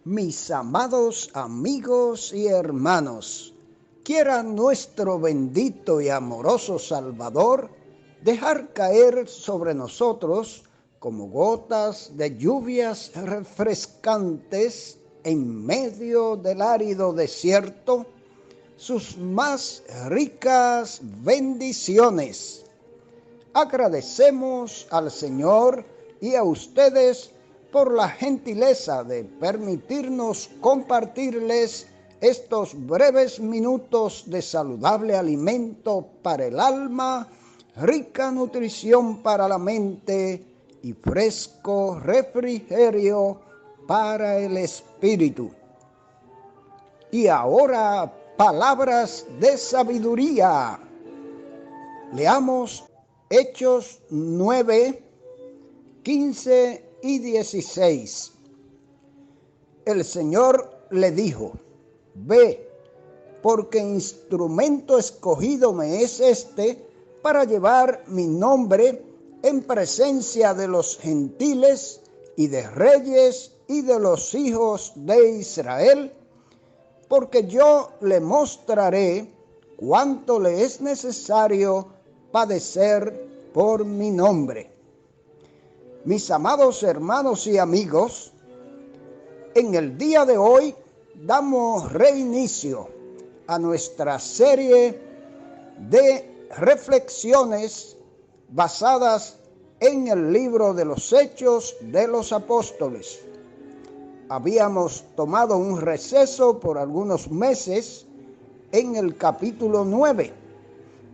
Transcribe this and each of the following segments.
Mis amados amigos y hermanos, quiera nuestro bendito y amoroso Salvador dejar caer sobre nosotros como gotas de lluvias refrescantes en medio del árido desierto sus más ricas bendiciones. Agradecemos al Señor y a ustedes por la gentileza de permitirnos compartirles estos breves minutos de saludable alimento para el alma, rica nutrición para la mente y fresco refrigerio para el espíritu. Y ahora, palabras de sabiduría. Leamos Hechos 9, 15 y 16. El Señor le dijo: ve, porque instrumento escogido me es este para llevar mi nombre en presencia de los gentiles y de reyes y de los hijos de Israel, porque yo le mostraré cuánto le es necesario padecer por mi nombre. Mis amados hermanos y amigos, en el día de hoy damos reinicio a nuestra serie de reflexiones basadas en el libro de los Hechos de los Apóstoles. Habíamos tomado un receso por algunos meses en el capítulo 9,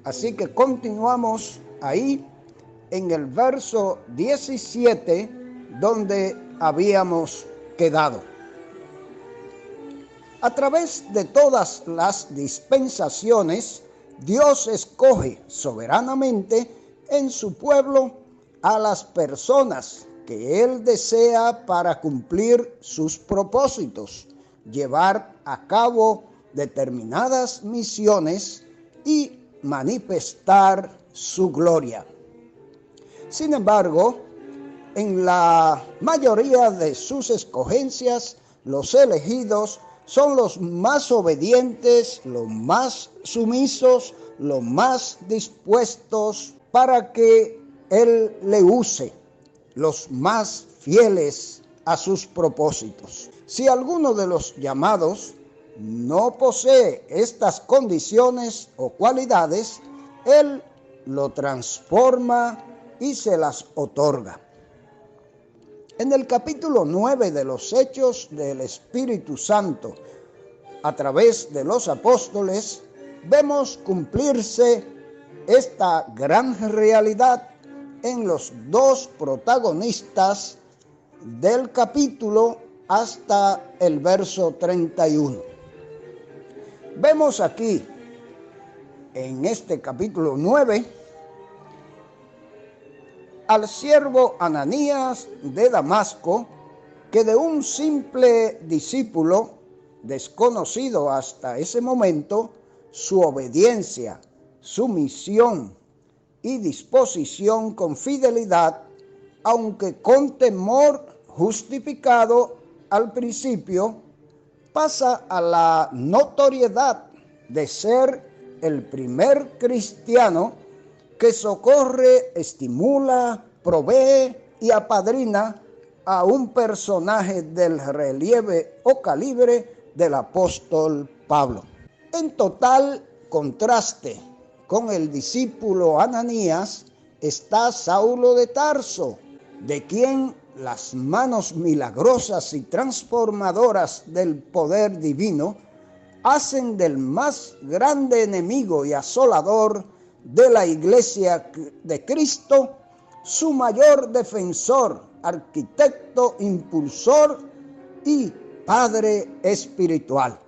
así que continuamos ahí en el verso 17, donde habíamos quedado. A través de todas las dispensaciones, Dios escoge soberanamente en su pueblo a las personas que Él desea para cumplir sus propósitos, llevar a cabo determinadas misiones y manifestar su gloria. Sin embargo, en la mayoría de sus escogencias, los elegidos son los más obedientes, los más sumisos, los más dispuestos para que Él le use, los más fieles a sus propósitos. Si alguno de los llamados no posee estas condiciones o cualidades, Él lo transforma y se las otorga. En el capítulo 9 de los Hechos del Espíritu Santo, a través de los apóstoles, vemos cumplirse esta gran realidad en los dos protagonistas del capítulo hasta el verso 31. Vemos aquí, en este capítulo 9, al siervo Ananías de Damasco, que de un simple discípulo, desconocido hasta ese momento, su obediencia, sumisión y disposición con fidelidad, aunque con temor justificado al principio, pasa a la notoriedad de ser el primer cristiano que socorre, estimula, provee y apadrina a un personaje del relieve o calibre del apóstol Pablo. En total contraste con el discípulo Ananías está Saulo de Tarso, de quien las manos milagrosas y transformadoras del poder divino hacen del más grande enemigo y asolador de la Iglesia de Cristo su mayor defensor, arquitecto, impulsor y padre espiritual.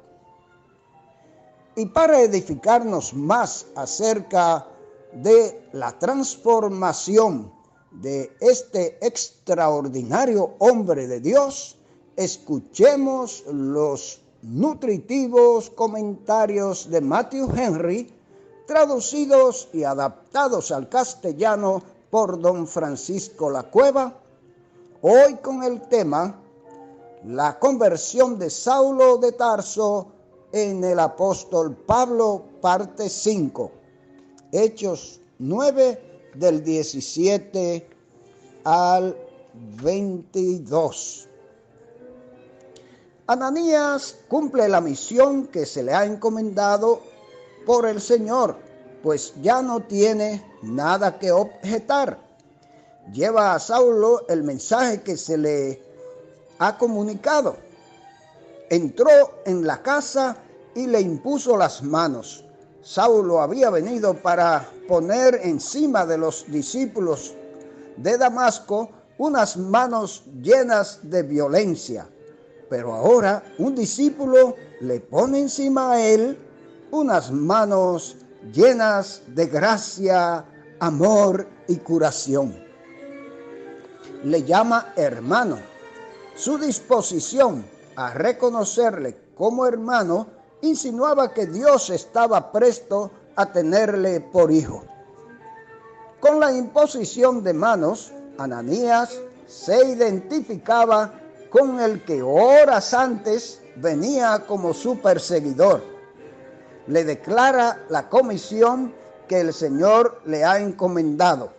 Y para edificarnos más acerca de la transformación de este extraordinario hombre de Dios, escuchemos los nutritivos comentarios de Matthew Henry, traducidos y adaptados al castellano por don Francisco Lacueva, hoy con el tema la conversión de Saulo de Tarso en el apóstol Pablo, parte 5, Hechos 9 del 17 al 22. Ananías cumple la misión que se le ha encomendado por el Señor, pues ya no tiene nada que objetar. Lleva a Saulo el mensaje que se le ha comunicado. Entró en la casa y le impuso las manos. Saulo había venido para poner encima de los discípulos de Damasco unas manos llenas de violencia, pero ahora un discípulo le pone encima a él unas manos llenas de gracia, amor y curación. Le llama hermano. Su disposición a reconocerle como hermano insinuaba que Dios estaba presto a tenerle por hijo. Con la imposición de manos, Ananías se identificaba con el que horas antes venía como su perseguidor. Le declara la comisión que el Señor le ha encomendado.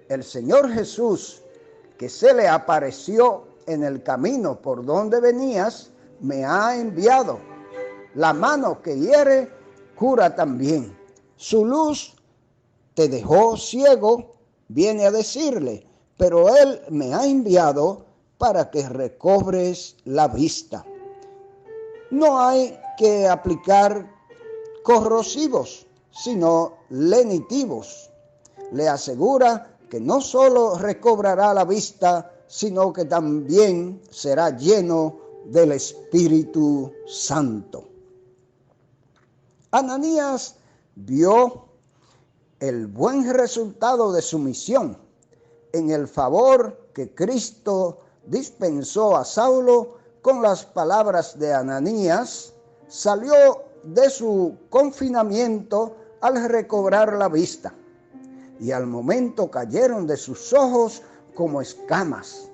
El Señor Jesús, que se le apareció en el camino por donde venías, me ha enviado. La mano que hiere cura también. Su luz te dejó ciego, viene a decirle, pero Él me ha enviado para que recobres la vista. No hay que aplicar corrosivos, sino lenitivos. Le asegura que no solo recobrará la vista, sino que también será lleno del Espíritu Santo. Ananías vio el buen resultado de su misión en el favor que Cristo dispensó a Saulo con las palabras de Ananías. Salió de su confinamiento al recobrar la vista, y al momento cayeron de sus ojos como escamas.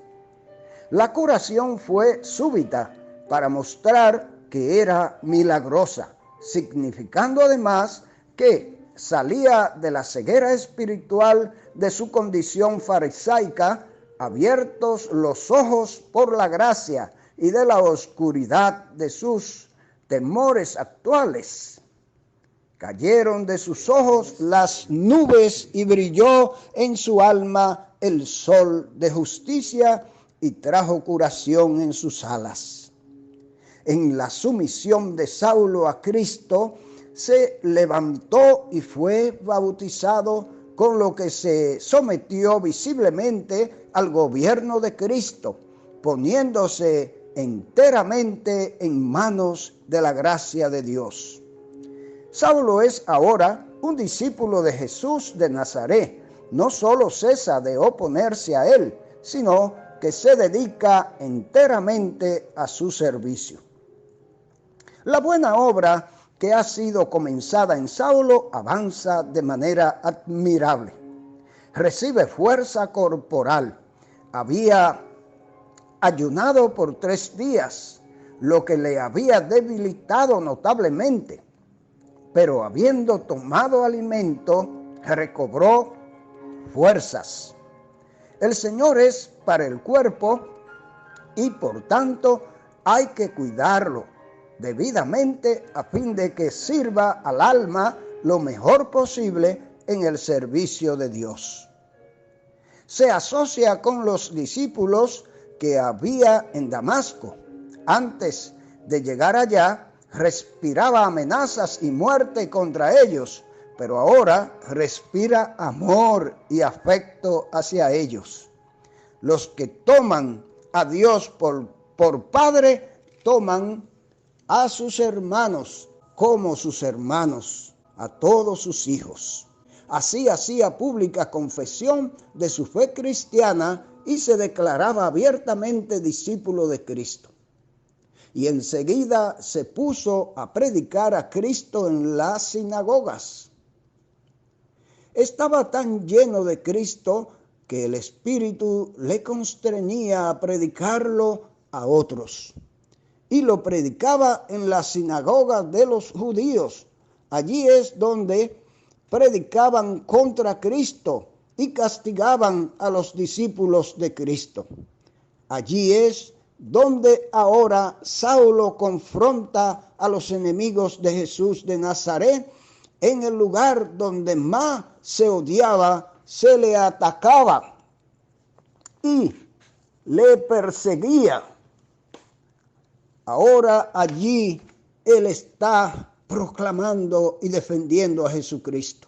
La curación fue súbita para mostrar que era milagrosa, significando además que salía de la ceguera espiritual de su condición farisaica, abiertos los ojos por la gracia, y de la oscuridad de sus temores actuales. Cayeron de sus ojos las nubes y brilló en su alma el sol de justicia y trajo curación en sus alas. En la sumisión de Saulo a Cristo, se levantó y fue bautizado, con lo que se sometió visiblemente al gobierno de Cristo, poniéndose enteramente en manos de la gracia de Dios. Saulo es ahora un discípulo de Jesús de Nazaret. No solo cesa de oponerse a él, sino que se dedica enteramente a su servicio. La buena obra que ha sido comenzada en Saulo avanza de manera admirable. Recibe fuerza corporal. Había ayunado por 3 días, lo que le había debilitado notablemente, pero habiendo tomado alimento, recobró fuerzas. El Señor es para el cuerpo y por tanto hay que cuidarlo debidamente a fin de que sirva al alma lo mejor posible en el servicio de Dios. Se asocia con los discípulos que había en Damasco. Antes de llegar allá, respiraba amenazas y muerte contra ellos, pero ahora respira amor y afecto hacia ellos. Los que toman a Dios por Padre, toman a sus hermanos como sus hermanos, a todos sus hijos. Así hacía pública confesión de su fe cristiana y se declaraba abiertamente discípulo de Cristo. Y enseguida se puso a predicar a Cristo en las sinagogas. Estaba tan lleno de Cristo que el Espíritu le constreñía a predicarlo a otros. y lo predicaba en la sinagoga de los judíos. Allí es donde predicaban contra Cristo y castigaban a los discípulos de Cristo. Allí es donde ahora Saulo confronta a los enemigos de Jesús de Nazaret, en el lugar donde más se odiaba, se le atacaba y le perseguía. Ahora allí él está proclamando y defendiendo a Jesucristo.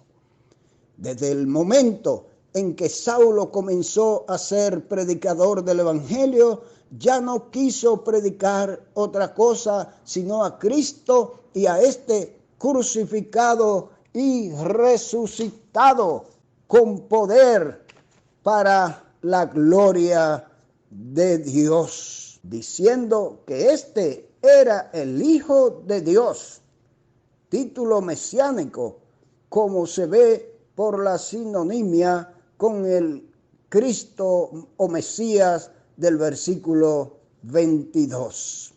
Desde el momento en que Saulo comenzó a ser predicador del Evangelio, ya no quiso predicar otra cosa sino a Cristo y a este crucificado y resucitado con poder para la gloria de Dios, diciendo que este era el Hijo de Dios, título mesiánico, como se ve por la sinonimia con el Cristo o Mesías del versículo 22.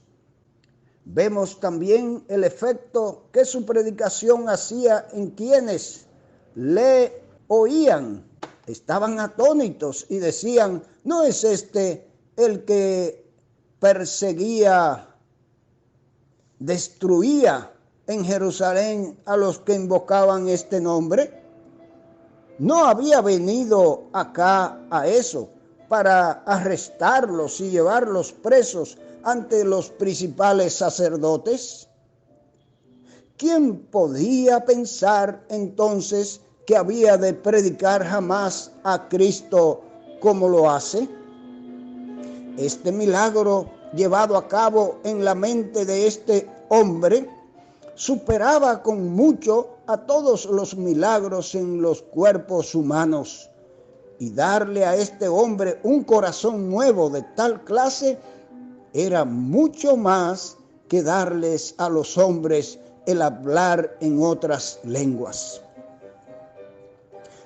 Vemos también el efecto que su predicación hacía en quienes le oían. Estaban atónitos y decían: ¿no es este el que perseguía, destruía en Jerusalén a los que invocaban este nombre? ¿No había venido acá a eso, para arrestarlos y llevarlos presos ante los principales sacerdotes? ¿Quién podía pensar entonces que había de predicar jamás a Cristo como lo hace? Este milagro llevado a cabo en la mente de este hombre superaba con mucho a todos los milagros en los cuerpos humanos. Y darle a este hombre un corazón nuevo de tal clase era mucho más que darles a los hombres el hablar en otras lenguas.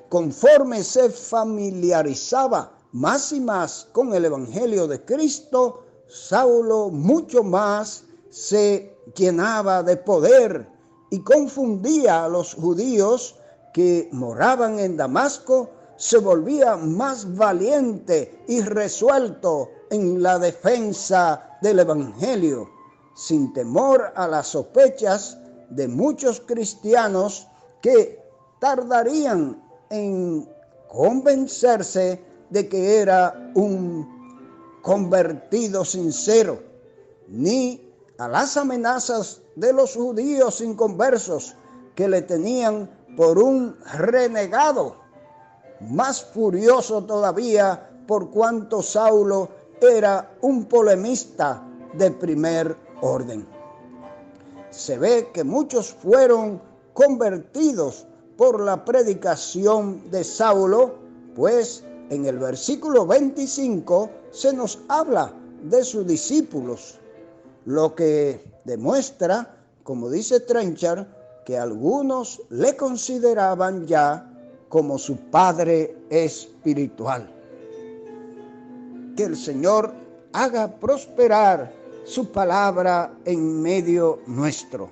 Conforme se familiarizaba más y más con el Evangelio de Cristo, Saulo mucho más se llenaba de poder y confundía a los judíos que moraban en Damasco. Se volvía más valiente y resuelto en la defensa del Evangelio, sin temor a las sospechas de muchos cristianos que tardarían en convencerse de que era un convertido sincero, ni a las amenazas de los judíos inconversos que le tenían por un renegado, más furioso todavía por cuanto Saulo era un polemista de primer orden. Se ve que muchos fueron convertidos por la predicación de Saulo, pues en el versículo 25 se nos habla de sus discípulos, lo que demuestra, como dice Trenchard, que algunos le consideraban ya como su padre espiritual. Que el Señor haga prosperar su palabra en medio nuestro.